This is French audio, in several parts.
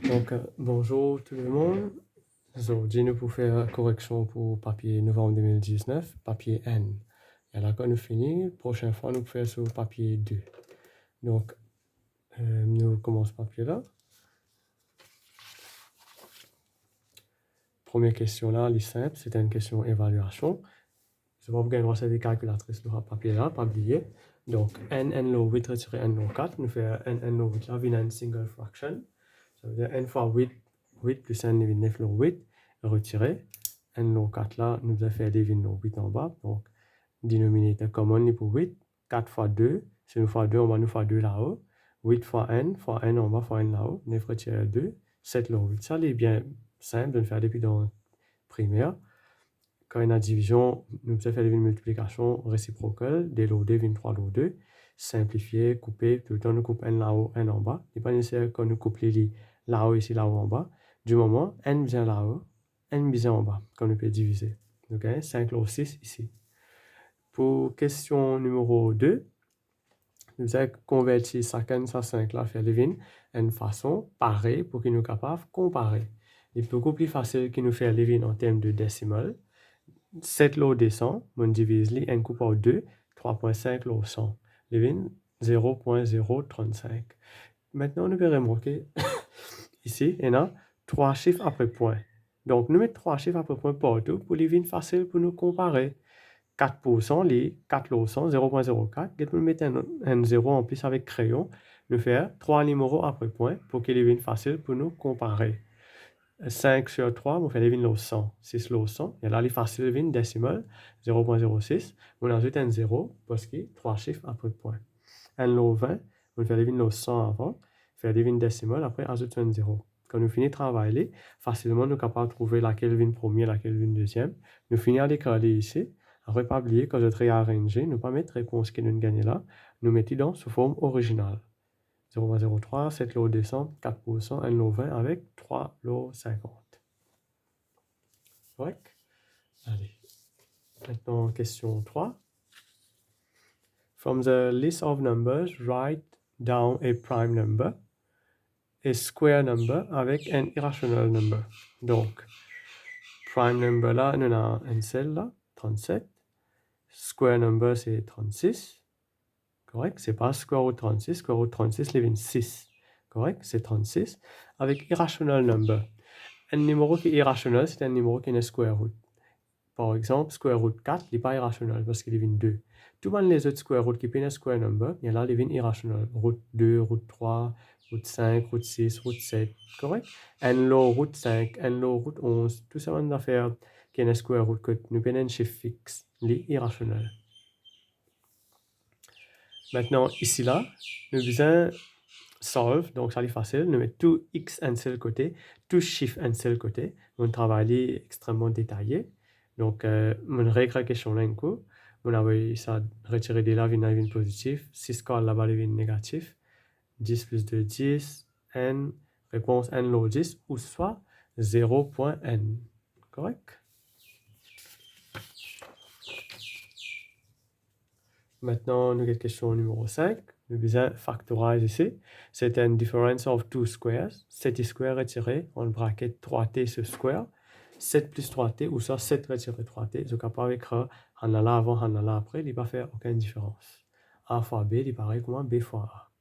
Donc, bonjour tout le monde. Aujourd'hui, nous pouvons faire la correction pour papier novembre 2019, papier N. Et là, quand nous finissons, prochaine fois, nous faisons sur papier 2. Donc, nous commençons papier là. Première question là, elle est simple, c'est une question évaluation. Je vais vous gagner cette calculatrice sur papier là, pas oublier. Donc, n lo 8 retiré n lo 4, nous faisons n lo 8 là, vient une single fraction. Ça veut dire n fois 8, 8 plus n devient 9 lo 8, retiré. N lo 4 là, nous avons fait deviner lo 8 en bas. Donc, dénominateur commun pour 8. 4 fois 2, si nous faisons 2 en bas, nous faisons 2 là-haut. 8 fois n en bas, fois n là-haut. 9 retiré 2, 7 lo 8. Ça, c'est bien simple de le faire depuis dans primaire. Quand il y a division, nous avons fait une multiplication réciprocale, des lots 2, 23 lots 2, simplifier, couper, tout le temps nous coupe n là-haut, n en bas. Il n'est pas nécessaire qu'on nous coupe les lits là-haut, ici, là-haut, en bas. Du moment, n vient là-haut, n vient en bas, qu'on peut diviser. Donc, 5 lots 6 ici. Pour question numéro 2, nous allons convertir chacun de 5 là, faire deviner une façon pareille pour qu'il nous capable de comparer. Il est beaucoup plus facile qu'il nous fait deviner en termes de décimales. 7 lots descend, on divise li n coup par 2, 3.5 lots 100. Levin 0.035. Maintenant, nous verrons remarquer ici, il y a 3 chiffres après point. Donc, nous mettons 3 chiffres après point partout pour les vignes faciles pour nous comparer. 4%, les 4 lots 100, 0.04. Et nous mettons un 0 en plus avec crayon. Nous faisons 3 numéros après point pour que les vignes faciles pour nous comparer. 5 sur 3, on fait les vignes 100. 6 lots 100. Et là, les faciles vignes décimales, 0.06. On ajoute un 0 parce qu'il y a 3 chiffres après point. Un lot 20, on fait les vignes 100 avant. Faire les vignes décimales, après, ajoute un 0. Quand nous finissons de travailler, facilement, nous sommes capables de trouver laquelle vigne première, laquelle vigne deuxième. Nous finissons d'écrire ici. Après, pas oublier, quand je réarrange, nous pas mettre réponse qui nous gagne là. Nous mettons dans sous forme originale. 0.03, 7 lots descend, 4%, 1 lot 20 avec 3 lots 50. Correct? Allez. Maintenant, question 3. From the list of numbers, write down a prime number, a square number avec un irrational number. Donc, prime number là, nous avons un seul là, 37. Square number, c'est 36. Correct? C'est pas square root 36. Square root 36, c'est 6. Correct? C'est 36. Avec irrational number. Un numéro qui est irrationnel, c'est un numéro qui est square root. Par exemple, square root 4 n'est pas irrationnel parce qu'il est 2. Tous les autres square root qui sont square number, il y a là, il est irrationnel. Root 2, root 3, root 5, root 6, root 7. Correct? Un lot root 5, un lot root 11. Tout ça, on a faire qui est square root que nous avons un chiffre fixe. Il est irrationnel. Maintenant, ici, là, nous besoin solve, donc ça est facile. Nous mettons tout x un seul côté, tout chiffre un seul côté. Mon travail est extrêmement détaillé. Donc, mon règle question là, un coup. On a ça retiré de là, une positif. 6 corps là-bas, une négatif. 10 plus 2, 10. N, réponse n lot 10, ou soit 0.n. Correct? Maintenant, nous avons question numéro 5. Nous besoin factoriser ici. C'est une difference of two squares. 7 square retiré en bracket 3t sur square. 7 plus 3t, ou ça 7 retiré 3t. Je capable écrire en allant avant, en allant après, il ne va faire aucune différence. A fois B, il est pareil comme B fois A.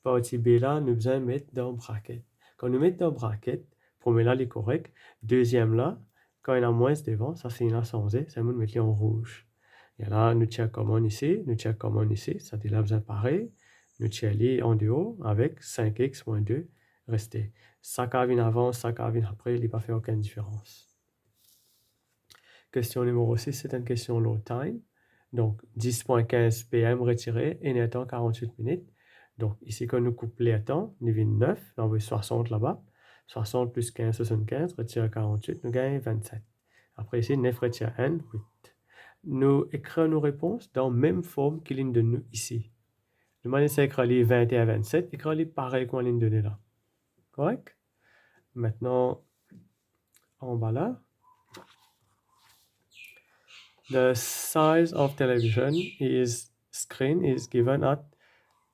Partie B là, nous besoin mettre dans bracket. Quand nous mettons dans bracket, premier là, il est correct. Deuxième là, quand il y a moins devant, ça c'est une sans E, c'est nous mettre en rouge. Et là, nous check common ici, nous check common ici, ça dit là besoin pareil. Nous check en dehors avec 5x moins 2 resté. Ça qui vient avant, ça qui vient après, il ne va faire aucune différence. Question numéro 6, c'est une question low time. Donc, 10.15 pm retiré, et net temps 48 minutes. Donc, ici, quand nous couplons les temps, nous avons 9, on envoie 60 là-bas. 60 plus 15, 75, retire 48, nous gagnons 27. Après ici, 9 retire n, 8. Nous écrivons nos réponses dans la même forme que l'une de nous ici. Nous allons écrire les 20 et 27, écrire les pareil qu'on l'une donnée là. Correct? Maintenant, en bas là, the size of television screen is given at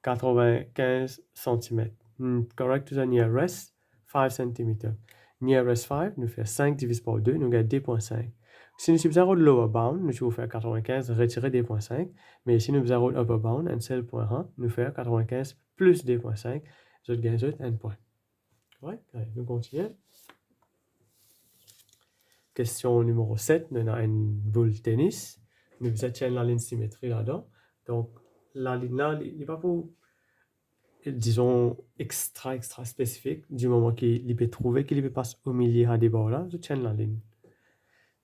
95 cm. Correct to the nearest 5 cm. Nearest 5, nous fait 5 divisé par 2, nous gagne 2.5. Si nous avons le lower bound, nous pouvons faire 95, retirer 2.5. Mais si nous avons le upper bound, un seul point 1, nous faire 95 plus 2.5, je gagne 1 point. Ouais, allez, nous continuons. Question numéro 7, nous avons une boule tennis. Nous avons la ligne symétrie là-dedans. Donc, la ligne là, il n'est pas pour, disons, extra spécifique. Du moment qu'il peut trouver qu'il passe au milieu à des bords là, je tiens la ligne.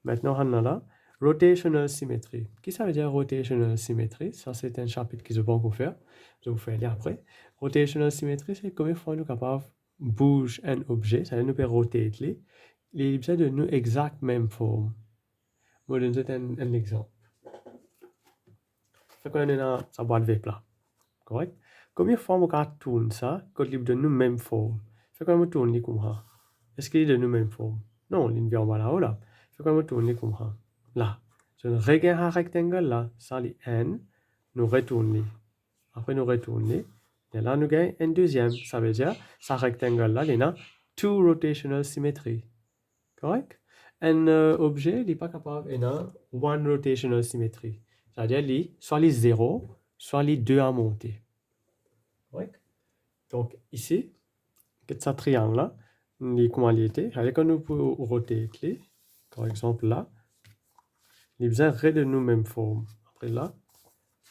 Maintenant, on a là, rotational symmetry. Qu'est-ce que ça veut dire rotational symmetry? Ça, c'est un chapitre que je vais vous faire. Je vais vous faire après. Rotational symmetry, c'est combien de fois nous sommes capables de bouger un objet, ça veut dire nous peut roter les objets de nous exact même forme. Je vais vous donner un exemple. Fait qu'on est dans sa boîte vape là. Correct? Combien de fois on peut tourner ça quand il donne nous même forme? Fait qu'on tourne comme ça. Est-ce qu'il donne nous même forme? Non, il vient en bas là-haut là. Fait qu'on tourne comme ça. Là. Je regarde un rectangle là. Ça, c'est N. Nous retournons. Après, nous retournons. Et là, nous gagnons un deuxième. Ça veut dire, ce rectangle là, il y a two rotational symmetry. Correct? Un objet, il n'est pas capable d'avoir one rotational symmetry. C'est-à-dire, soit les 0, soit les 2 à monter. Correct? Donc, ici, ce triangle-là, comment il était? Avec nous pouvons roter, par exemple là, il besoin de nous même forme. Après là,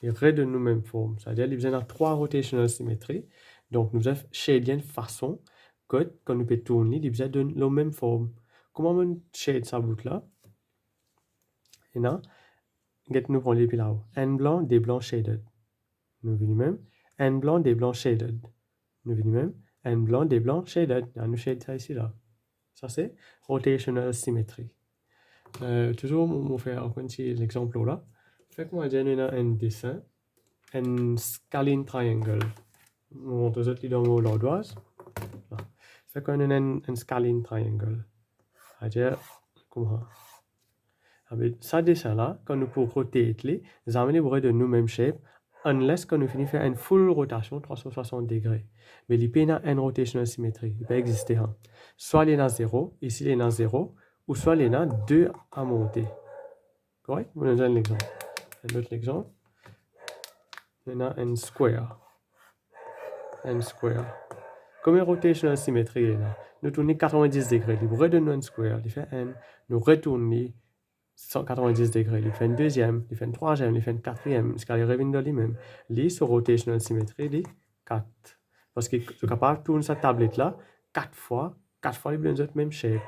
il de nous même forme. C'est-à-dire il besoin de 3 rotational symétries. Donc, nous avons shade une façon que quand nous pouvons tourner, il besoin de la même forme. Comment on shade sa bout là? Et là, nous prenons les là-haut. N blanc, des blancs shaded. Nous venons même. N blanc, des blancs shaded. Nous venons même. N blanc, des blancs shaded. Nous shade ça ici là. Ça c'est rotational symmetry. Toujours, on fait encore l'exemple là. Fait que moi, j'ai un dessin, un scalene triangle. On montre les dans l'ardoise. Fait qu'on a un scalene triangle. C'est-à-dire, comment? Ça dessin là, quand nous pouvons roter, nous amener de nous-mêmes shape, unless quand nous finissons faire une full rotation 360 degrés. Mais il peut y avoir une rotational symétrie, il peut exister. Soit il y en a 0, ici il y en a 0, ou soit il y en a 2 à monter. Correct? Je vous donne un exemple. Un autre exemple. Il y en a un square. Un square. Combien de rotational symétrie il y a là? Nous tournons 90 degrés. Nous redonnons un square. Il fait un. Nous retournons 190 degrés. Il fait un deuxième. Il fait un troisième. Il fait un quatrième. Ce qui revient de lui-même. Lui, sur rotational symétrie, il est 4. Parce qu'il est capable de tourner sa tablette là 4 fois. 4 fois, il a le même shape.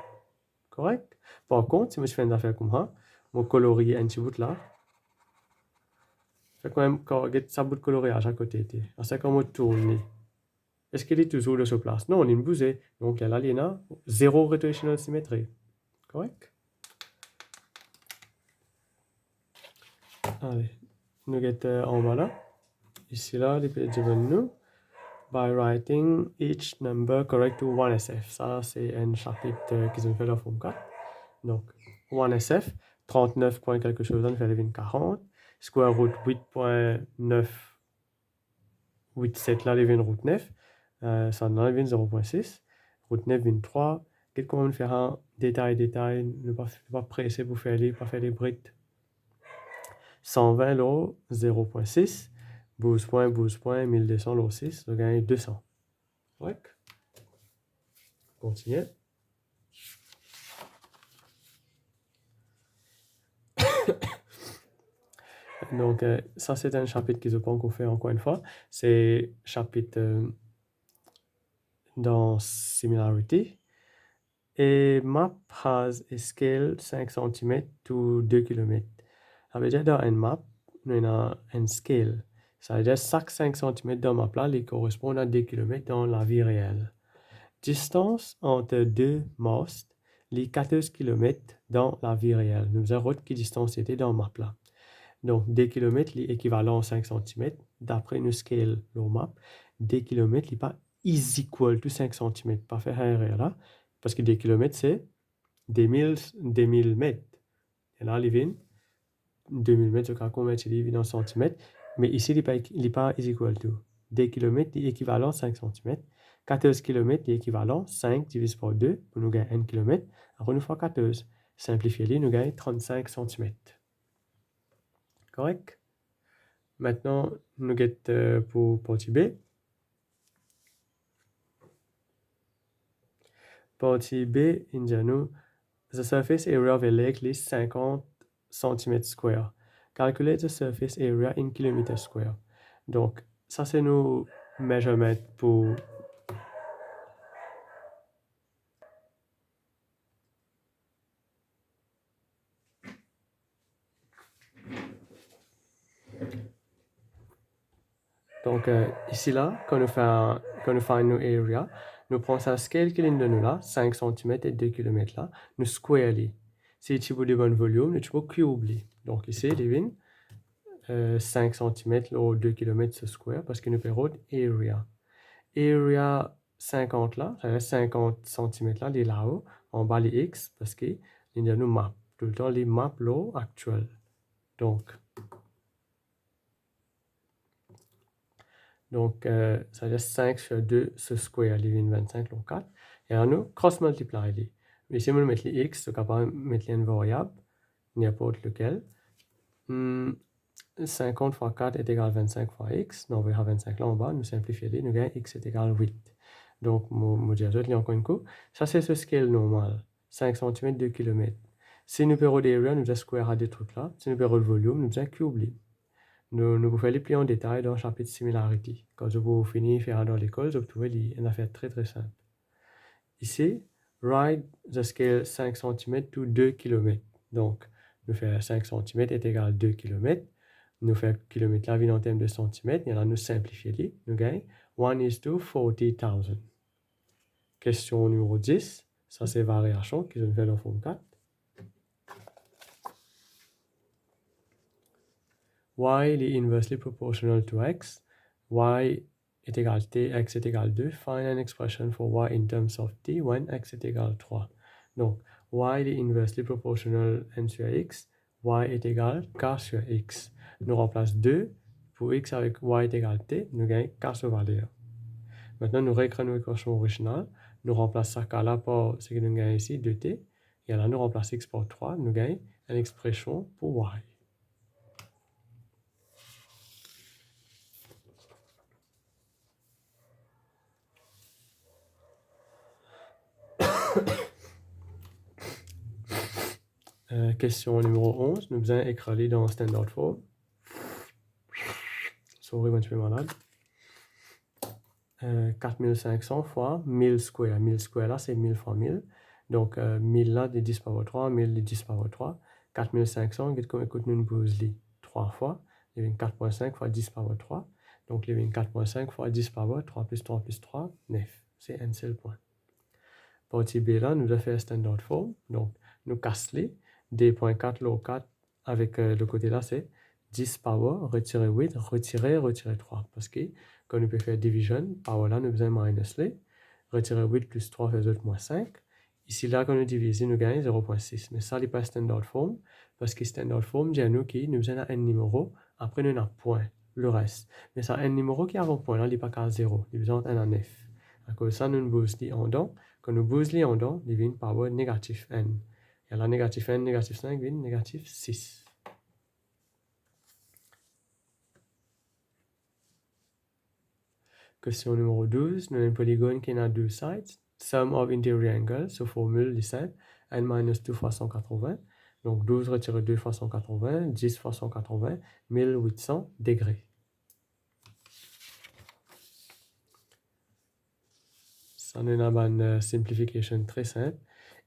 Correct? Par contre, si je fais une affaire comme ça, je colorie un petit bout là. Fait quand même, quand il y a sa bout de coloriage à côté, c'est comme on tourne. Est-ce qu'il est toujours de sa place? Non, il est une bousée. Donc là, il y a 0 rotational symétrie. Correct? Allez, nous sommes en bas là. Ici là, il peut dire nous. By writing each number correct to 1SF. Ça, c'est un chapitre qu'ils ont fait dans Form 4. Donc, 1SF, 39 point quelque chose, on fait 40. Square root 8.987 là, les root 9. Ça en enlève 0.6. Root 9, 3. Qu'est-ce qu'on va faire un détail, ne pas presser pour faire les briques. 120 là, 0.6. 12 points, 12.200 là, 6. On gagne 200. Ouais. Continue. Donc, ça, c'est un chapitre qu'ils n'ont pas encore fait encore une fois. C'est chapitre dans Similarity. Et map has a scale 5 cm to 2 km. Ça veut dire dans une map, nous avons un scale. Ça veut dire chaque 5 cm dans ma map, il correspond à 2 km dans la vie réelle. Distance entre deux masses, les 14 km dans la vie réelle. Nous avons qui distance était dans ma map. Donc, 2 km est équivalent à 5 cm. D'après nous scale le map, 2 km n'est pas is equal to 5 cm. Pas faire un là. Parce que 2 km, c'est 2000 mètres. Et là, il vient 2000 mètres, je crois qu'on met en centimètres. Mais ici, il n'est pas is equal to. 2 km est équivalent à 5 cm. 14 km est équivalent 5 divisé par 2 pour nous gagner 1 km. Après, nous faisons 14. Simplifier, nous gagnons 35 cm. Correct? Maintenant, nous gagnons pour partie B. Partie B, nous the surface area of a lake is 50 cm². Calculate the surface area in km². Donc, ça c'est nos measurements pour donc ici là, quand nous faisons nos area, nous prenons sa scale qui est de nous là, 5 cm et 2 km là, nous square li. Si tu veux de bon volume, nous peux cube li. Donc ici, devine 5 cm ou 2 km ce square parce que nous perdons area. Area 50 là, ça reste 50 cm là, les là-haut, en bas les x parce que nous map tout le temps les maps là actuels. Donc, ça reste 5 sur 2 ce square, les 25 le 4. Et alors, nous cross-multiply les. Mais si nous mettons les x, c'est capable de mettre une variable, n'importe lequel. 50 fois 4 est égal à 25 fois x. Nous envoyons 25 là en bas, nous simplifions les, nous gagnons x est égal à 8. Donc, je dis encore une fois, ça c'est ce scale normal, 5 cm, 2 km. Si nous perdons des area, nous devons square à des trucs là. Si nous perdons le volume, nous devons cube les. Nous pouvons les plier en détail dans le chapitre Similarity. Quand vous finissez de faire dans l'école, vous trouvez une affaire très très simple. Ici, write the scale 5 cm to 2 km. Donc, nous faisons 5 cm est égal à 2 km. Nous faisons km là, en termes de centimètres. Et là, nous simplifions. Nous gagnons 1:40,000. Question numéro 10. Ça, c'est variation qui se fait dans forme 4. Y est inversely proportional to x. Y est égal à t, x est égal à 2. Find an expression for y in terms of t when x est égal à 3. Donc, y est inversely proportional n sur x. Y est égal à k sur x. Nous remplaçons 2 pour x avec y est égal à t. Nous gagnons k sur valeur. Maintenant, nous réécrivons l'équation originale. Nous remplaçons ça k là par ce que nous gagnons ici, 2t. Et là, nous remplaçons x par 3. Nous gagnons une expression pour y. Question numéro 11. Nous allons écrire dans standard form. Sorry, moi je suis malade. 4500 fois 1000 square. 1000 square là, c'est 1000 fois 1000. Donc, 1000 là, de 10 par 3, 1000 de 10 par 3. 4500, écoute, nous posons 3 fois. Il y a 4.5 fois 10 par 3. Donc, il y a 4.5 fois 10 par 3 plus 3 plus 3, 9. C'est un seul point. Partie B là, nous avons fait standard form. Donc, nous cassons les. 2.4 le 4 avec le côté là, c'est 10 power, retirer 8, retirer 3. Parce que quand nous pouvons faire division, power là, nous besoin minus les. Retirer 8 plus 3 fait 2 moins 5. Ici là, quand nous divisons, nous gagnons 0.6. Mais ça, n'est pas standard form. Parce que standard form, dit à nous qui nous besoin un numéro, après nous avons point, le reste. Mais ça, un numéro qui a un point là, il n'est pas qu'à 0. Il besoin d'un 9. À cause de ça, nous boosons en dedans. Quand nous boosons en dedans, il devient power négatif n. Et là, négatif n, négatif 5, vient négatif 6. Question numéro 12. Nous avons un polygone qui a deux sides. Sum of interior angles, sous formule 17, n minus 2 fois 180. Donc 12 retiré 2 fois 180, 10 fois 180, 1800 degrés. Ça nous a une simplification très simple.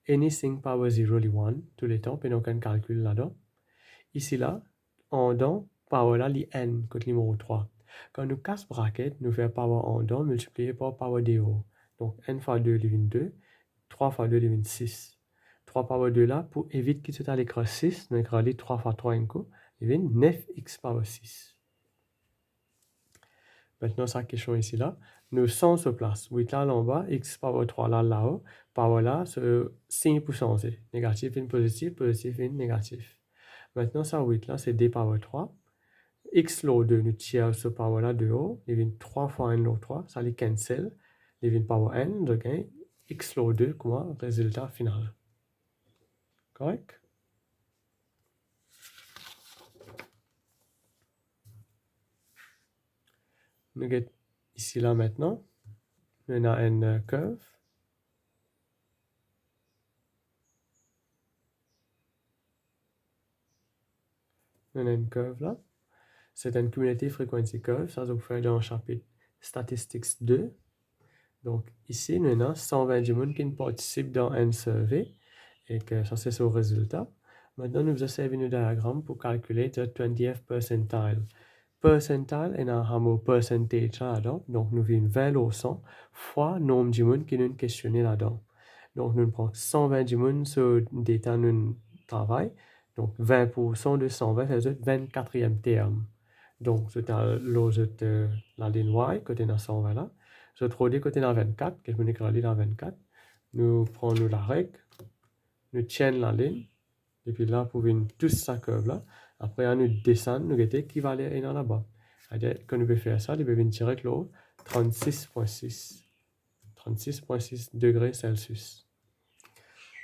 Anything power 0 est 1, tous les temps, puis donc on calcule là-dedans. Ici là, en dedans, power là, est n, côté numéro 3. Quand nous casse bracket, nous faisons power en dedans multiplié par power de haut. Donc n fois 2 devient 2, 3 fois 2 devient 6. 3 power 2 là, pour éviter qu'il soit à l'écran 6, nous écrivons 3 fois 3 un coup, devient 9x power 6. Maintenant, sa question ici là, nous 100 se place. 8 là en bas, x power 3 là là-haut, power là, c'est signe pour changer. Négatif in positif, positif in négatif. Maintenant, ça 8 là, c'est d power 3. X log 2, nous tirons ce power là de haut, il vient 3 fois 1 log 3, ça les cancel. les power n, je gagne x log 2 comme résultat final. Correct? Nous avons ici là maintenant, on a une curve. On a une curve là. C'est une cumulative frequency curve. Ça, vous fait dans le chapitre Statistics 2. Donc, ici, nous avons 120 personnes qui participent dans un survey. Et que ça, c'est son résultat. Maintenant, nous allons servir un diagramme pour calculer le 20th percentile. Percentile est un percentage là-dedans. Donc, nous avons 20 au 100 fois le nombre de gens qui nous questionné là-dedans. Donc, nous prenons 120 personnes sur le data nous travail. Donc, 20% de 120, c'est le 24e terme. Donc, c'est la ligne Y, côté dans 120 là. Je trouve côté dans 24, que je vais écrire dans 24. Nous prenons la règle, nous tiennons la ligne, et puis là, pour venir tous sa curve là. Après, nous descendons, nous mettons équivalent et dans là-bas. C'est-à-dire que nous pouvons faire ça, nous pouvons venir tirer le 36,6. 36,6 degrés Celsius.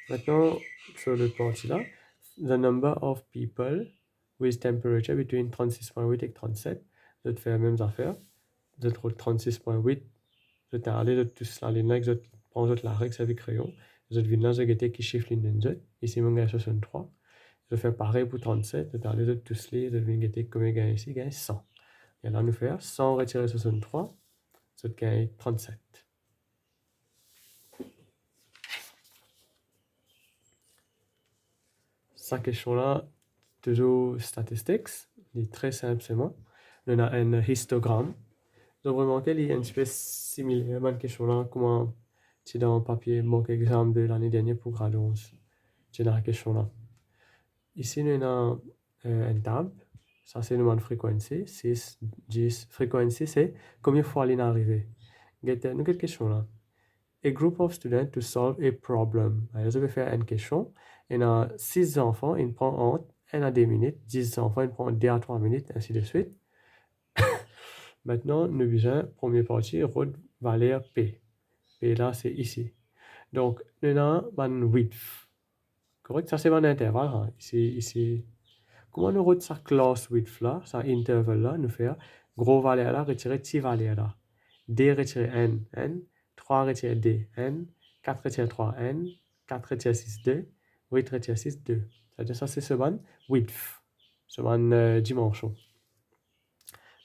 Maintenant, sur le parti là, the number of people with temperature between 36,8 et 37, je vais faire la même affaire. Je trouve 36,8, je vais aller de tous la ligne là, je prends la règle avec crayon, je vais venir là, je vais qui chiffre ligne de ici, mon gars 63. Je fais pareil pour 37, je vais aller de tous les, je vais gagner comme il gagne ici, il gagne 100. Et là, nous faire 100 retirer 63, je vais gagner 37. Cette question-là, toujours statistics, c'est très simplement. On a un histogramme. Donc, vraiment, il y a une espèce similaire à cette question-là, comment tu dans le papier mock exam de l'année dernière pour grade 11. Tu dans la question-là. Ici, on a une table. Ça, c'est une fréquence. 6, 10. Fréquence, c'est combien de fois elle est arrivée. Nous avons une question là. A group of students to solve a problem. Alors, je vais faire une question. Il y a 6 enfants, ils prennent entre 1 à 2 minutes. 10 enfants, ils prennent 2 à 3 minutes, ainsi de suite. Maintenant, nous besoin, première partie, route valeur P. P là, c'est ici. Donc, nous avons un width. Correct? Ça, c'est un intervalle. Hein. Ici. Comment nous route sa classe width là, sa intervalle là, nous faire gros valeur là, retirer petit valeur là. D retirer N. 3 retirer D, N. 4 retirer 3, N. 4 retirer 6, 2. 8 retirer 6, 2. C'est-à-dire ça, c'est ce ban width. Ce ban dimension.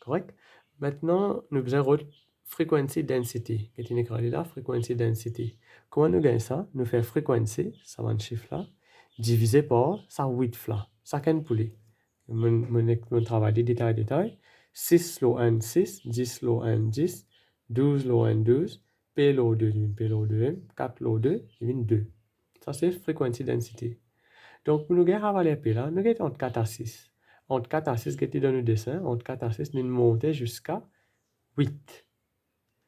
Correct? Maintenant, nous avons frequency density. Qu'est-ce qu'on écrit là? Frequency density. Comment nous gagnons ça? Nous faisons frequency, ça va un chiffre là, divisé par sa width là. Ça qu'un poulet. Mon travail de détail. 6 lo n 6, 10 lo n 10, 12 lo n 12, P lo 2, P lo 2, 4 lo 2, 2. Ça c'est frequency density. Donc, pour nous gagner la valeur P là, nous gagnons entre 4 à 6. Entre 4 à 6, qui est dans le dessin, entre 4 à 6, nous montons jusqu'à 8.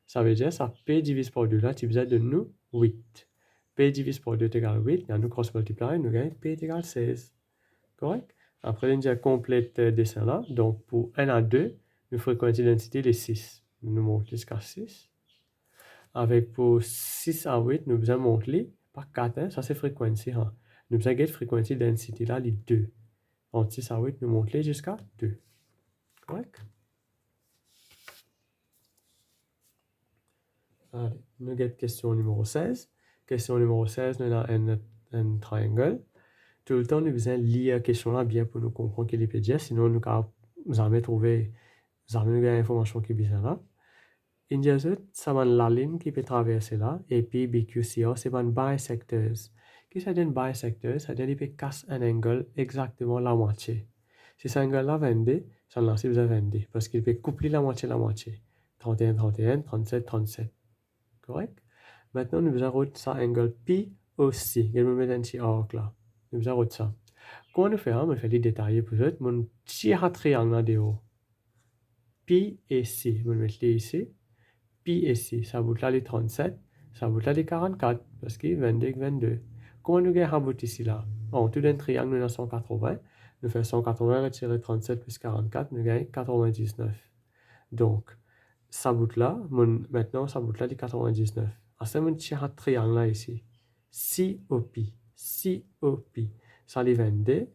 Ça veut dire ça P divise par 2 là, tu besoin de nous 8. P divise par 2 est égal à 8, nous cross multiply, nous gagnons P est égal à 16. Correct? Après, on complète le dessin là. Donc, pour 1 à 2, nous fréquency densité de 6. Nous montons jusqu'à 6. Avec pour 6 à 8, nous besoin monter par 4. Hein? Ça, c'est fréquency. Hein? Nous besoin de fréquency densité là, les 2. Entre 6 à 8, nous montons jusqu'à 2. Correct? Allez, nous avons question numéro 16. Question numéro 16, nous avons un triangle. Tout le temps, nous besoin lire la question là bien pour nous comprendre qu'il est pédiat. Sinon, nous n'avons jamais trouvé l'information qui est bizarre là. Indiazut, ça va la ligne qui peut traverser là. Et puis, BQCA, c'est un bisectors. Qu'est-ce que c'est un bisector? C'est-à-dire qu'il peut casser un angle exactement la moitié. Si cet angle là 22, ça là, c'est besoin 22. Parce qu'il peut coupler la moitié. 31, 31, 37, 37. Correct? Maintenant, nous avons ça angle P aussi. Je vais mettre un petit arc là. Nous avons ça. Comment nous faisons? On fait les détails pour ça. Mon petit triangle là de haut. P et C. Je vais mettre ici. P et C. Ça vaut là les 37. Ça vaut là les 44. Parce que 22 et 22. Comment nous gagnons ici là? En tout d'un triangle, nous avons 180. Nous faisons 180 retirer 37 plus 44. Nous gagnons 99. Donc, ça bout là, maintenant ça bout là, les 99. À ce moment, il y a un triangle là ici. COP. COP. Ça les 22.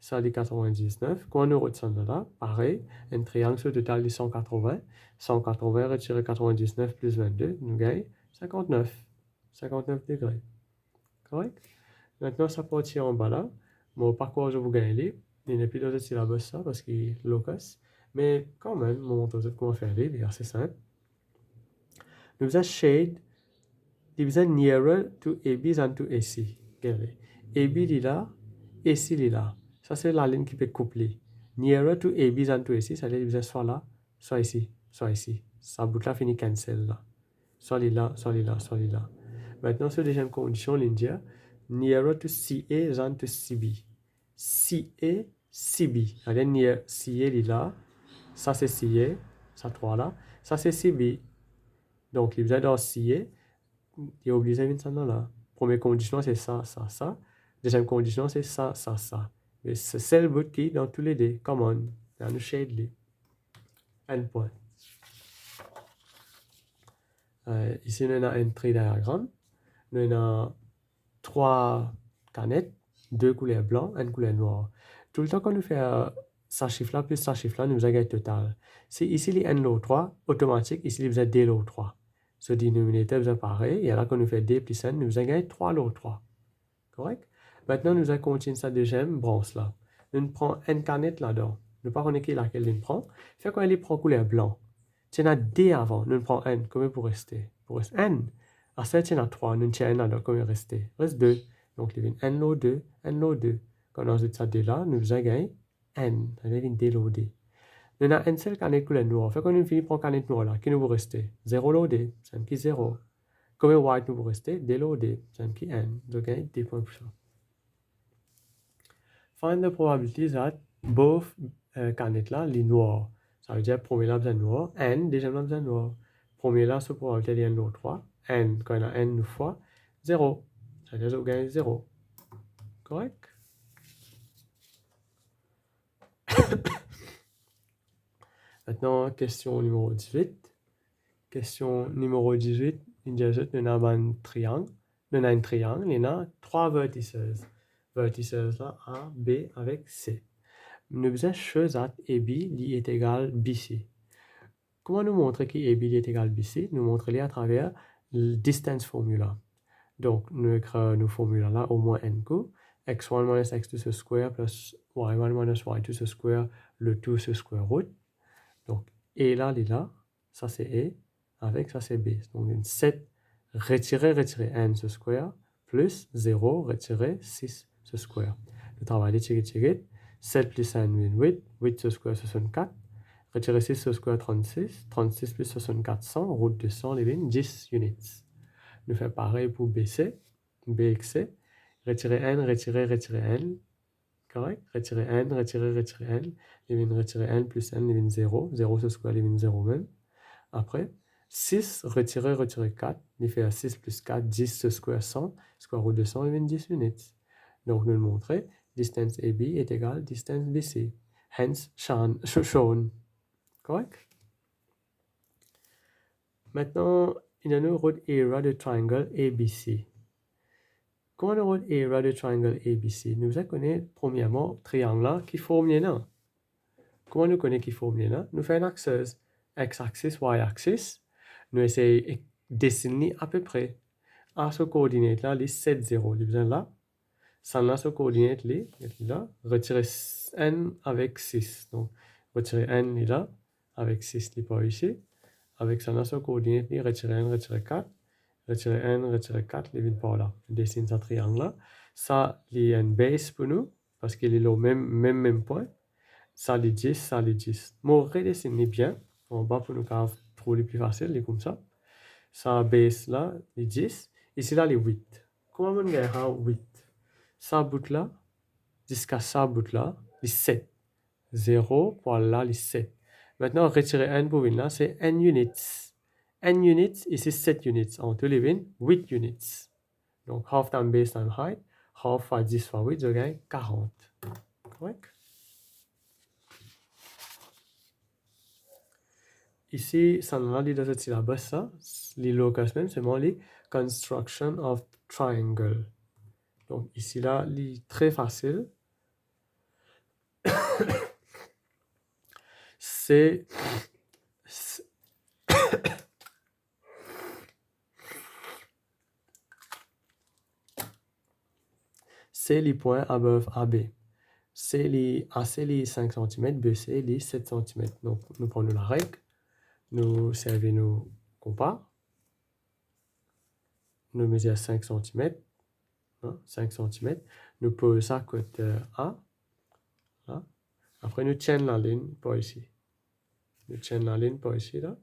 Ça les 99. Quand on retient de là, pareil, un triangle sur le total de 180. 180 retiré 99 plus 22, nous gagnons 59. 59 degrés. Correct? Maintenant, ça partit en bas là. Mon parcours, je vous gagne. Il n'est plus dans le syllabus ça parce qu'il est locus. Mais quand même, je montre comment faire il est assez simple. Nous avons shade, nous avons nearer to AB than to AC. Regardez. AB est là, AC est là. Ça, c'est la ligne qui peut coupler. Nearer to AB than to AC, ça veut dire soit là, soit ici, soit ici. Ça bout là finit cancel là. Soit là, soit là, soit là. Maintenant, sur la deuxième condition, l'India, nearer to CA than to CB. CA, CB. Allez, near CA est là. Ça, c'est CA. Ça, 3 là. Ça, c'est CB. Donc, il est dans CA. Il est obligé de venir là. Première condition, c'est ça, ça, ça. Deuxième condition, c'est ça, ça, ça. Mais c'est le bout qui dans tous les deux. Come on. Dans le shade, là. Endpoint. Ici, nous avons un tree diagramme. Nous avons 3 canettes, 2 couleurs blanches, 1 couleur noire. Tout le temps qu'on nous fait ça chiffre là plus ça chiffre là, nous avons un total. Si ici les n lot 3, automatique, ici vous avez d lot 3. Ce dénominateur est pareil, et là quand nous fait d plus n, nous avons 3 lot 3. Correct? Maintenant, nous allons continuer sa deuxième branche là. Nous prenons n canette là-dedans. Nous ne savons pas laquelle nous prend. Fait qu'on prend couleur blanc. Tu as d avant, nous prenons n, combien pour rester? Pour rester n. À ça, tu as 3, nous avons n là-dedans, combien rester? Reste 2. Donc, il y a n lot 2, n lot 2. Quand on ajoute ça d là, nous avons gagné n. Ça veut dire d lot d. Nous avons n seule canette couleur noire. Fait qu'on nous finit par canette noire là. Qui nous vous rester? 0 lot d. C'est qui 0. Combien white nous vous rester? D lot d. C'est qui n. Donc, gagner d points pour ça. Find the probability that both canettes là, les noirs. Ça veut dire premier là besoin noir, n, deuxième là besoin noir. Premier là, c'est probabilité de n lot 3, n, quand il y a n fois 0. Ça veut dire que vous gagnez 0. Correct? Maintenant, question numéro 18. Question numéro 18, nous avons un triangle. Nous avons un triangle, il y a 3 vertices. Vertices là, A, B avec C. Nous avons chose that AB est égal BC. Comment nous montrer que AB est égal BC? Nous montrer à travers le distance formula. Donc, nous écrivons nos formulas là au moins n coup. x1 minus x2 ce square plus y1 minus y2 ce square, le tout ce square root. Donc, et là, ça c'est A, avec ça c'est B. Donc, une 7 retirer n ce square, plus 0 retirer 6 ce square. Le travail est tiré. 7 plus 1, 8. 8 ce square, 64. Retirer 6 ce square, 36. 36 plus 64, 100. Route de 100, 10 units. Nous faisons pareil pour BC, BXC. Retirer n, retirer n. Correct? Retirer n, retirer n. Retirer n plus n, 0. 0 ce square, 0 même. Après, 6, retirer 4. Il fait 6 plus 4, 10 ce square, 100. Square root de 100, 10 units. Donc, nous le montrer. Distance AB est égal distance BC. Hence, shown. Correct? Maintenant, il y a une route area de triangle ABC. Comment la route area de triangle ABC? Nous connaissons premièrement triangle là qui forme les là. Comment nous connaissons qui forme les là? Nous faisons un axe x-axis, y-axis. Nous essayons de dessiner à peu près. À ce coordinate là, les 7, 0. Les besoins là. Ça là, ce coordinate là. Retirer n avec 6. Donc, retirer n là avec 6 n'est pas ici. Avec ça là, ce coordinate là, retirer n, retirer 4. Retirer n, retirer 4, les 20 par là. On dessine ce triangle là. Ça, il y a une base pour nous, parce qu'il est au même point. Ça, les 10, ça, les 10. Moi, redessiner bien. En bas, pour nous trouver les plus faciles, les comme ça. Ça, base là, les 10. Ici, là, les 8. Comment on gagne 8? Ça, bout là, jusqu'à ça, bout là, les 7. 0, voilà, les 7. Maintenant, retirer n pour venir là, c'est n units. N units, ici 7 units. En tout, les 8 units. Donc, half time base time height, half fois 10 fois 8, je gagne 40. Correct? ici, ça nous a dit dans ce syllabus, ça, les locus même, c'est les construction of triangle. Donc, ici, là, c'est très facile. C'est les points above AB. A, c'est les 5 cm, B, c'est les 7 cm. Donc, nous prenons la règle, nous servons nos compas, nous mesurons 5 cm, 5 cm, nous posons ça côté A, là. Après, nous tiennons la ligne pour ici. Nous tiennons la ligne pour ici, là.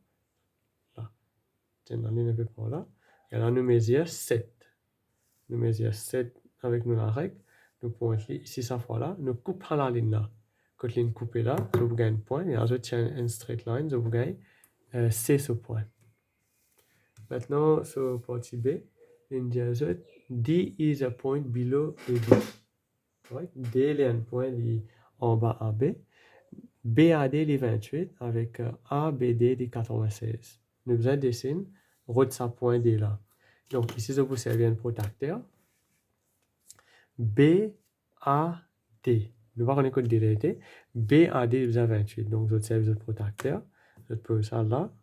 Là. Tiennons la ligne un peu par là. Et là, nous mesurons 7. Nous mesurons 7 avec nous la règle. Nous pointons ici, cette fois-là. Nous coupons la ligne là. Quand la ligne coupée là, nous gagnons un point. Et là, je tiens une straight line, je gagne C ce point. Maintenant, sur partie B, ligne diazote, D is a point below AB. Right? D est un point en bas AB. BAD est 28 avec ABD est 96. Nous avons besoin de dessiner, route sa point D là. Donc ici, je vous servir un protecteur. BAD. Nous allons connaître le DDT. BAD est 28. Donc, je servis le protecteur. Je peux ça là.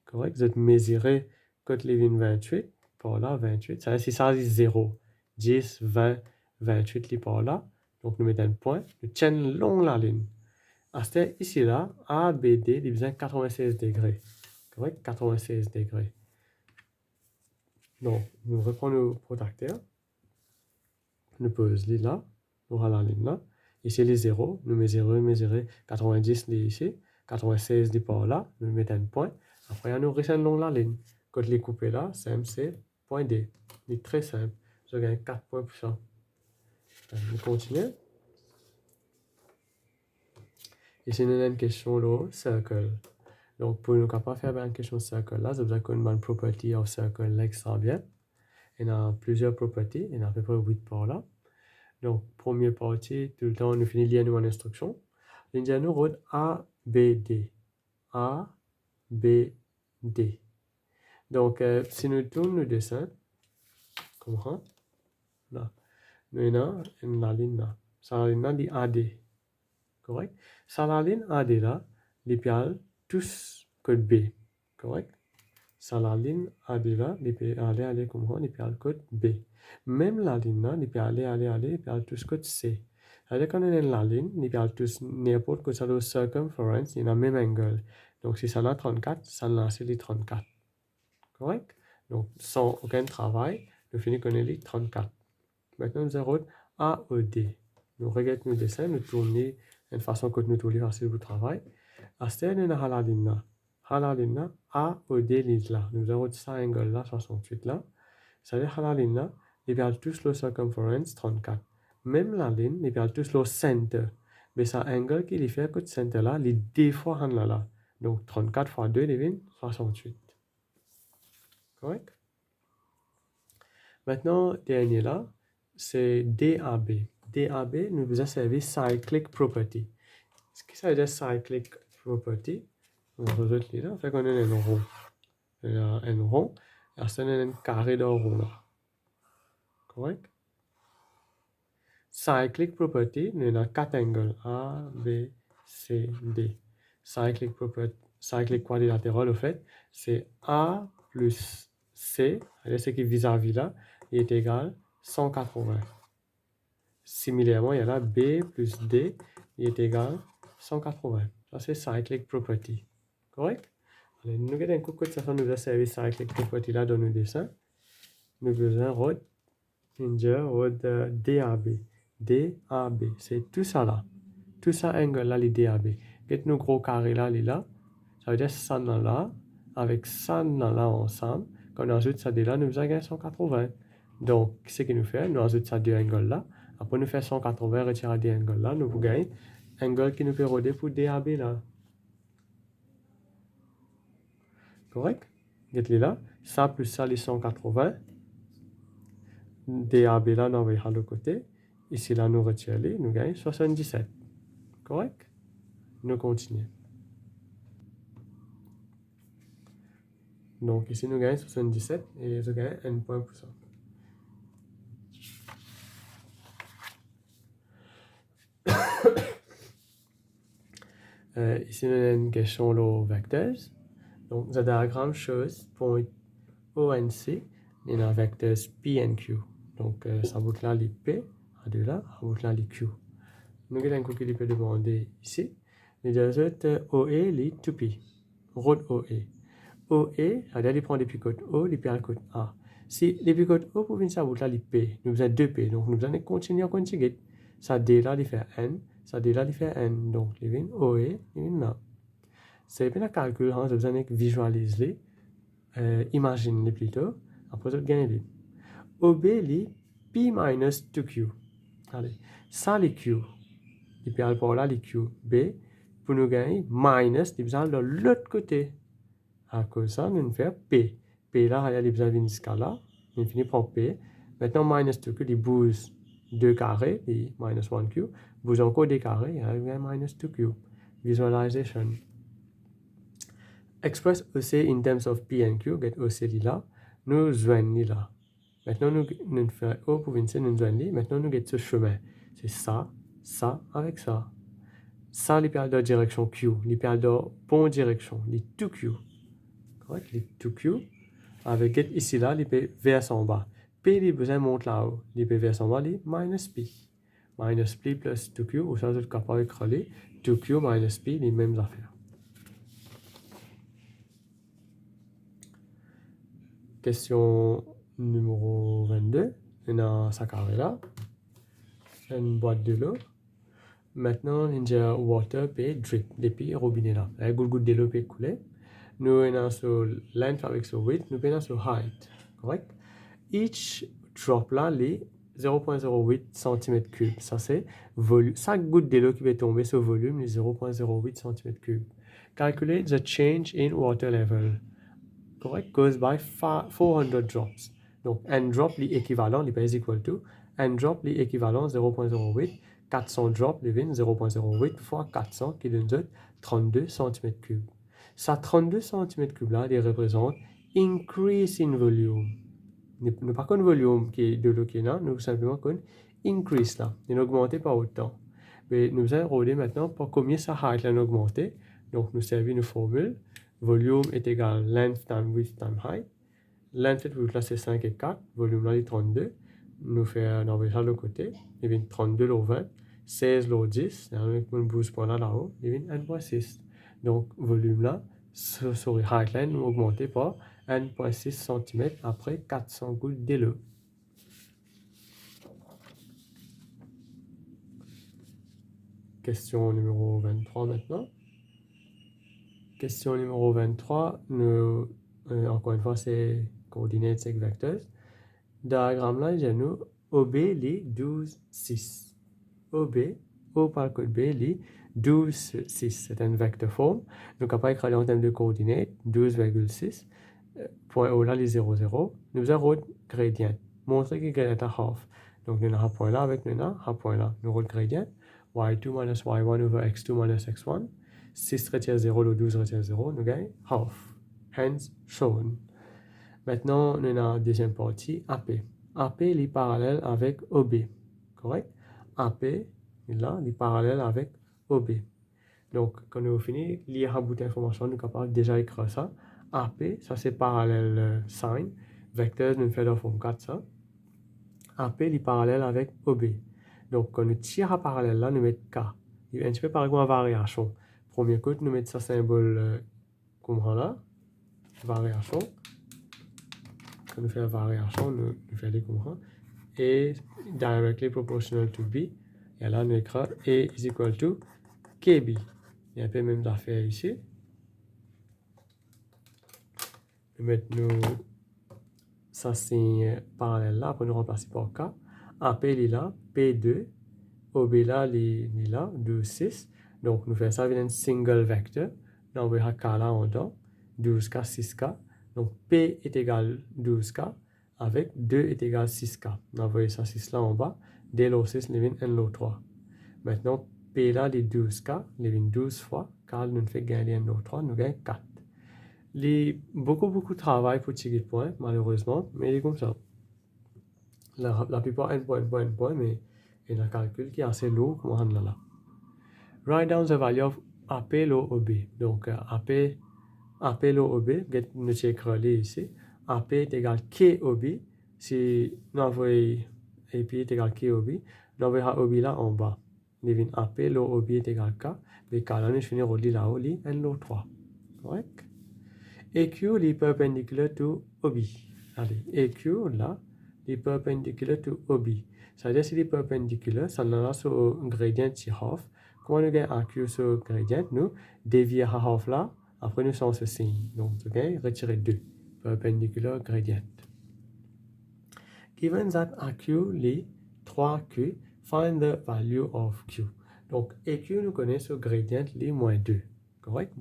Correct. Je mesurer côté les 28. Par là, 28. Ça, si ça, c'est 0. 10, 20, 28 par là. Donc, nous mettons un point. Nous tiennons long la ligne. Ici, là, ABD est besoin 96 degrés. Correct? 96 degrés. Donc, nous reprenons le protecteur. Nous posons là. Nous avons la ligne là. Ici, les 0. Nous mesurons 90 ici. 96 par là. Nous mettons un point. Après, nous resserrons la ligne. Quand les coupés là, c'est point D. C'est très simple. Je gagne 4 points pour ça. Nous continuons. Ici, nous avons une question là, circle. Donc, pour nous capables faire une question circle là, ça veut dire qu'on a une property of circle l'extra bien. Il y a plusieurs properties, il y en a à peu près 8 par là. Donc, première partie, tout le temps, nous finissons lire une instruction. L'Indien nous route A, B, D. A, B, D. Donc, si nous tournons le dessin, comme ça, là, nous avons une ligne là. Ça, la ligne là, c'est AD. Correct? Ça, la ligne AD là, les piales, tous code B. Correct? Ça, la ligne AD là, les peut aller comme ça, les piales code B. Même la ligne là, les peut aller, les piales tous code C. C'est-à-dire qu'on a la ligne, les piales tous n'importe que ça le circumference, il y a le même angle. Donc, si ça a 34, ça lance les 34. Correct? Donc, sans aucun travail, nous finissons qu'on les 34. Maintenant, nous avons AED. Nous regardons le dessin, nous tournons de façon que nous tournons facile pour travail. À ce moment-là, nous avons la ligne là. La ligne là, AED ligne là. Nous avons ça angle là, 68 là. C'est-à-dire que la ligne là, ils perdent tous le circumference 34. Même la ligne, ils perdent tous le center. Mais ça angle qui fait que le center là, les deux fois là. Donc 34 fois 2 devient 68. Correct? Maintenant, dernier là, c'est DAB. DAB nous vous a servi cyclic property. Ce qui ça veut dire cyclic property? On résout là, fait qu'on a un rond. Un rond, et ça on a un carré de rond là. Correct? Cyclic property, nous avons 4 angles. A, B, C, D. Cyclic quadrilatéral, au fait, c'est A plus C, c'est qui vis-à-vis là, il est égal 180. Similairement, il y a là B plus D, il est égal 180. Ça, c'est cyclic property. Correct? Allez, nous avons un coup de ça, nous a servi cyclic property là dans nos dessins. Nous faisons rod, DAB. DAB, c'est tout ça là. Tout ça angle là, les DAB. Et nos gros carrés là, les là, ça veut dire ça là, avec ça là ensemble. Quand on ajoute ça là, nous avons 180. Donc, ce qui nous fait, nous ajoutons ça deux angles là. Après, nous faisons 180, retirer des angles là, nous gagnons angle qui nous fait roder pour DAB là. Correct? Regardez là, ça plus ça, les 180. DAB là, nous envoyons à l'autre côté. Ici là, nous retirons, nous gagnons 77. Correct? Nous continuons. Donc ici, nous gagnons 77 et nous gagnons n point pour ça. Ici, nous avons une question de vecteurs. Donc, le diagramme shows point O and C in a vectors P and Q. Donc, ça vaut là les P, à deux là, ça vaut là les Q. Nous avons un coup qui peut demander ici. Les deux autres, OE, les 2P. Road OE. OE, c'est-à-dire il prend des picotes O, les P à côté A. Si les picotes O pour venir ça vaut là les P, nous avons 2P. Donc, nous allons continuer à conjuguer. Ça D là, il fait N. Ça D là, il fait N. Donc, il vient OE, il vient là. C'est bien un calcul, hein, vous allez visualiser, imaginer plutôt, après vous gagnez. OB, c'est P minus 2Q. Allez, ça, les Q. Et puis, par là, les Q. B, pour nous gagner, minus, les besoins de l'autre côté. À cause de ça, nous faisons P. P là, il y a les besoins d'une scala. On finit par P. Maintenant, minus 2Q, les bouges 2 carrés, les minus 1Q. Bouge encore des carrés, il y a minus 2Q. Visualization. Express OC in terms of P and Q, get OC là, nous joignons là. Maintenant, nous faisons O pour venir, nous joignons. Maintenant, nous avons ce chemin. C'est ça, ça, avec ça. Ça, les perles de direction Q, les perles de bonne direction, les 2Q. Correct? Les 2Q. Avec get ici là, les P vers en bas. P, les besoins montent là-haut. Les P vers en bas, les minus P. Minus P plus 2Q, ou ça, vous êtes capable de coller 2Q minus P, les mêmes affaires. Question numéro 22. On a un sac à là, une boîte de l'eau. Maintenant, on a water et drip, depuis robinet là. La goutte de l'eau peut couler. Nous avons sur length avec sur width, nous avons sur height. Correct? Each drop là, les 0.08 cm3. Ça, c'est volume. Chaque goutte de l'eau qui va tomber sur volume, les 0.08 cm3. Calculate the change in water level. Correct, goes by 400 drops. Donc, n drop, l'équivalent, n'est pas equal to, n drop, l'équivalent 0.08, 400 drops, les 0.08 fois 400, qui donne 32 cm3. Ça 32 cm3 là, il représente increase in volume. Nous pas qu'un volume qui est de l'eau qui est là, nous simplement qu'un increase là, il augmenté par autant. Mais nous allons regarder maintenant pour combien ça height là augmenté. Donc, nous servons une formule. Volume est égal length times width times height. Length là c'est 5 et 4. Volume là est 32. Nous faisons envoyer ça de l'autre côté. Il vient 32 l'au 20. 16 l'au 10. Avec un boost point là-haut. Il vient 1.6. Donc volume là, sur le height line, nous augmenté par 1.6 cm après 400 gouttes d'eau. Question numéro 23 maintenant. Question numéro 23, nous, encore une fois, c'est coordinates avec vecteurs. Diagramme là, j'ai nous OB les 12, 6. OB, O par code B, les 12, 6. C'est un vecteur forme. Donc, après, écrire en termes de coordinates, 12,6. Point O là, les 0, 0. Nous avons un gradient. Montrer que le gradient est half. Donc, nous avons un point là avec nous, un point là. Nous avons le gradient. Y2 minus Y1 over X2 minus X1. 6 retire 0, le 12 retire 0, nous gagnons half. Hence, shown. Maintenant, nous avons la deuxième partie, AP. AP est parallèle avec OB. Correct? AP est là, il est parallèle avec OB. Donc, quand nous avons fini, lire un bout d'information, nous sommes capables déjà écrire ça. AP, ça c'est parallèle sign. Vecteurs, nous faisons la forme 4 ça. AP est parallèle avec OB. Donc, quand nous tirons à parallèle là, nous mettons K. Il y a un petit peu par exemple variation. Premier coup, nous mettons ce symbole comme là, variation. Quand nous faisons variation, nous faisons comme ça. Et directly proportional to B. Et là, nous écrivons A is equal to KB. Il y a un peu même d'affaires ici. Nous mettons ça signe parallèle là, pour nous remplacer par K. AP est là, P2. OB là, il est là, 2, 6. Donc, nous faisons ça avec un single vecteur. Nous envoyons K là en dedans, 12K, 6K. Donc, P est égal 12K avec 2 est égal 6K. Nous envoyons ça 6 là en bas. Dès l'eau 6, nous avons 1 l'eau 3. Maintenant, P là, les 12K, nous avons 12 fois. K nous fait gagner 1 l'eau 3, nous gagnons 4. beaucoup de travail pour tirer de points, malheureusement, mais il est comme ça. La plupart, n point, mais il y a un calcul qui est assez lourd, comme on a là. Write down the value of AP, low, OB. Donc, AP, low, OB, nous écrivons ici. AP est égal K, OB. Si nous avons AP est égal K, OB, nous avons OB là en bas. Nous avons AP, low, OB est égal K. Mais K là, nous finissons là-haut, N, low, 3. Correct? AQ est perpendicular to OB. Allez, AQ là, est perpendicular to OB. C'est-à-dire si est perpendicular, ça n'a pas sur gradient de half. Quand nous gagnons AQ sur gradient, nous dévier à half là, après nous sommes ce signe. Donc, nous gagnons retirer 2. Perpendicular gradient. Given that AQ est 3Q, find the value of Q. Donc, AQ nous connaît sur gradient est moins 2. Correct?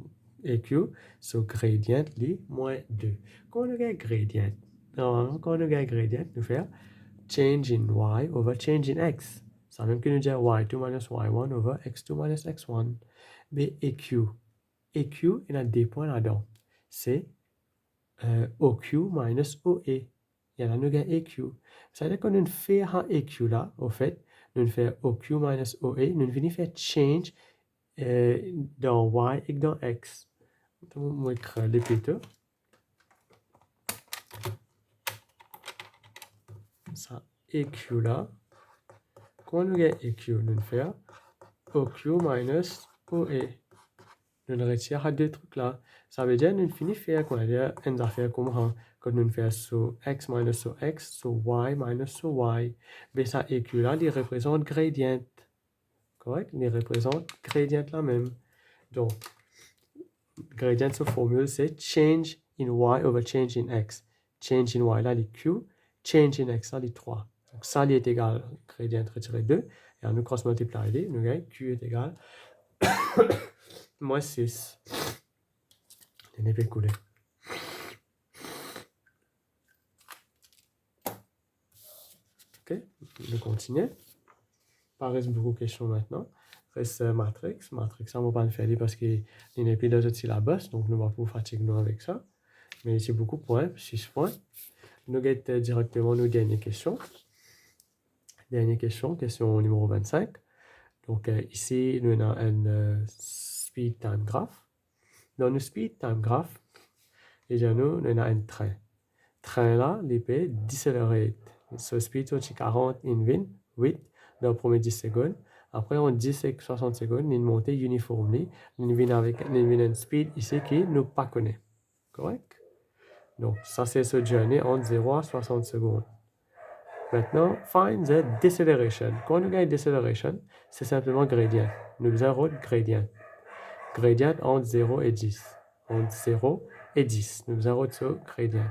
AQ sur gradient est moins 2. Quand on a gradient, normalement, quand on a gradient, nous faisons change in y over change in x. Ça même que nous dit y2 minus y1 over x2 minus x1. Mais AQ, il y a des points là-dedans. C'est OQ minus OE. Il y a là, nous avons AQ. Ça veut dire qu'on fait un AQ là, au fait, nous faisons OQ minus OE, nous venons faire change dans y et dans x. Donc, je vais écrire les plutôt. Ça, EQ là. Quand nous avons EQ, nous faisons OQ minus OE. Nous retirons deux trucs là. Ça veut dire que nous finissons faire quoi? Une affaire comme ça. Quand nous faisons sur x minus sur x, sur y minus sur y. Mais ça, EQ là, il représente gradient. Correct? Il représente gradient là même. Donc, gradient sur formule, c'est change in y over change in x. Change in y là, il est q. Change in x là, il est 3. Donc, ça, il est égal gradient retiré 2. Et on nous cross-multiplie, nous gagnons q est égal moins 6. Il n'est pas coulé. Ok, nous continuons. Pas reste beaucoup de questions maintenant. Reste matrix. Matrix, ça ne va pas le faire parce qu'il n'y a plus d'autres syllabus, donc nous ne va pas fatiguer nous avec ça. Mais c'est beaucoup de points, 6 points. Nous allons directement nos dernières questions. Dernière question, question numéro 25. Donc ici, nous avons un speed time graph. Dans le speed time graph, déjà nous avons un train. Train là, l'épée décélérate. So speed est 40 in 8 dans les premières 10 secondes. Après, en 10 et 60 secondes, il monte uniformément. Il vient avec un speed ici qui nous pas connaît. Correct? Donc, ça c'est ce journée entre 0 à 60 secondes. Maintenant, find the deceleration. Quand on gagne deceleration, c'est simplement gradient. Nous avons gradient. Gradient entre 0 et 10. Entre 0 et 10. Nous avons ce gradient.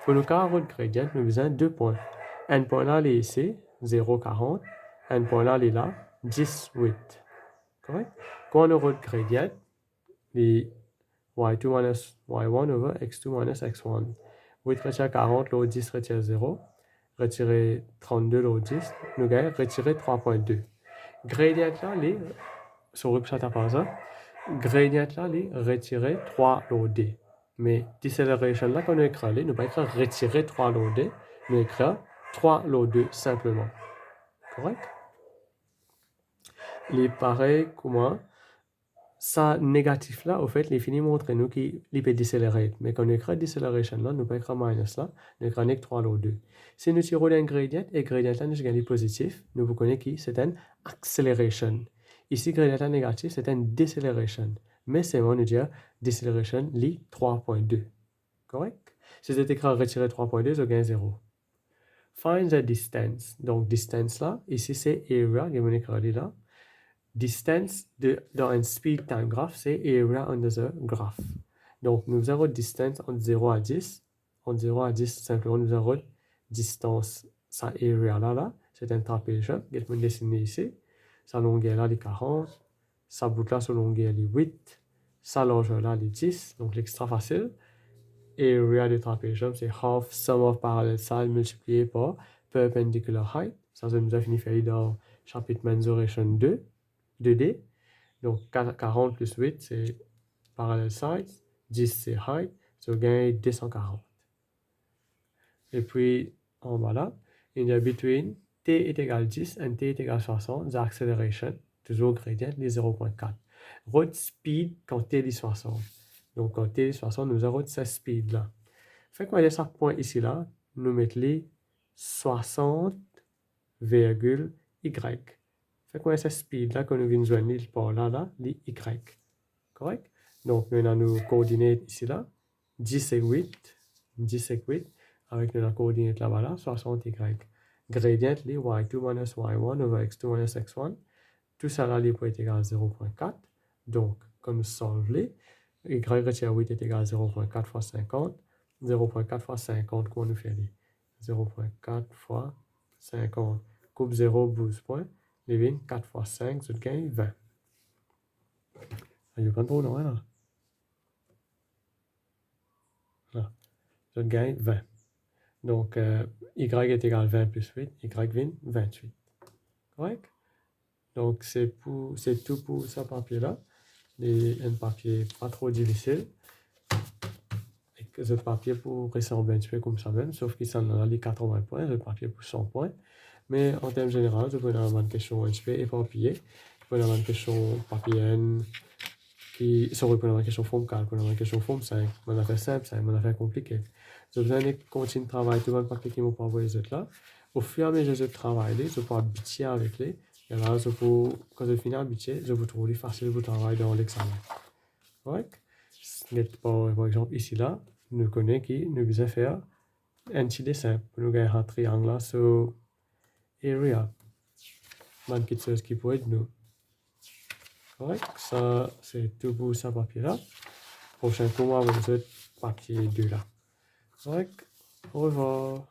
Pour nous avoir gradient, nous avons 2 points. Un point là, il est ici, 0,40. Un point là, il est là, 18. Correct? Quand on a le gradient, les y2 minus y1 over x2 minus x1. 8 retire 40, l'autre 10 retire 0. Retirer 32 l'autre 10. Nous gagnons retirer 3.2. Gradient là, les sur ça par ça. Gradient là, les retirer 3 l'autre d. Mais deceleration là, quand on écrit, nous pas écrire retirer 3 l'autre d, nous écrire 3 l'autre 2 simplement. Correct? Les pareils comment ça négatif là, au fait, les finis montrent nous qu'il peut décélérer. Mais quand on écrit deceleration là, nous pas écrire minus là, nous écrire 3 l'autre 2. Si nous tirons l'ingrédient, et gradient là, nous gagnons positif, nous vous connaissez qui? C'est un acceleration. Ici, gradient là négatif, c'est un deceleration. Mais c'est moi nous dire deceleration li 3.2. Correct? Si c'est écrit retirer 3.2, je gagne 0. Find the distance. Donc, distance là, ici c'est area, je vais écrire là. Distance dans un speed time graph, c'est area under the graph. Donc, nous avons distance entre 0 à 10. Entre 0 à 10, simplement, nous avons distance, sa area là, c'est un trapézoïde. Je vais dessiner ici. Sa longueur là, est 40. Sa boucle là, sa longueur est 8. Sa largeur là, est 10. Donc, l'extra facile. Area du trapézoïde, c'est half sum of parallel side multiplié par perpendicular height. Ça nous a fini faire dans chapitre mensuration 2D. Donc, 40 plus 8, c'est parallel side. 10, c'est height. je gagne 240. Et puis, en bas là, il y a between t est égal à 10 et t est égal à 60, the acceleration, toujours gradient, les 0.4. Road speed quand t est 60. Donc, quand t est 60, nous avons ce speed là. Fait qu'on a chaque point ici là, nous mettons les 60,y. Fait qu'on a ce speed là que nous venons joindre par là, les y. Correct? Donc, nous avons nos coordonnées ici là, 10 et 8, avec nos coordonnées là-bas là, 60y. Gradient les y2 minus y1 over x2 minus x1. Tout ça là, les points est égal à 0.4. Donc, comme nous solvons les, y retient 8 est égal à 0.4 fois 50. 0.4 fois 50, comment nous faire 0.4 fois 50. Coupe 0, 12 points. Les 4 fois 5, je gagne 20. Il n'y a pas trop loin là. Là. Je gagne 20. Donc, y est égal à 20 plus 8. Y vient 28. Correct? Donc, c'est tout pour ce papier-là. Un papier pas trop difficile. Ce papier pour ressembler un petit peu comme ça même, sauf qu'il s'en a les 80 points, ce papier pour 100 points. Mais en termes généraux, je peux avoir une question un petit peu éparpillée. Je peux avoir une question papienne qui serait pour une question forme 4, pour une question forme 5. On a fait simple, ça, on a fait compliqué. Je besoin de continuer de travailler tout le papier qui m'ont pas envoyé les autres là. Au fur et à mesure que je travaille, je peux habituer avec les. Et là, quand je finis habituer, je peux trouver facile pour travailler dans l'examen. Correct? Par exemple, ici là, nous connaissons qui nous besoin faire un petit dessin pour nous gagner un triangle là sur area. Une petite chose qui pourrait être nous. Correct? Ça, c'est tout pour ce papier-là. Prochain cours, on va vous papier 2 là. Correct? Au revoir.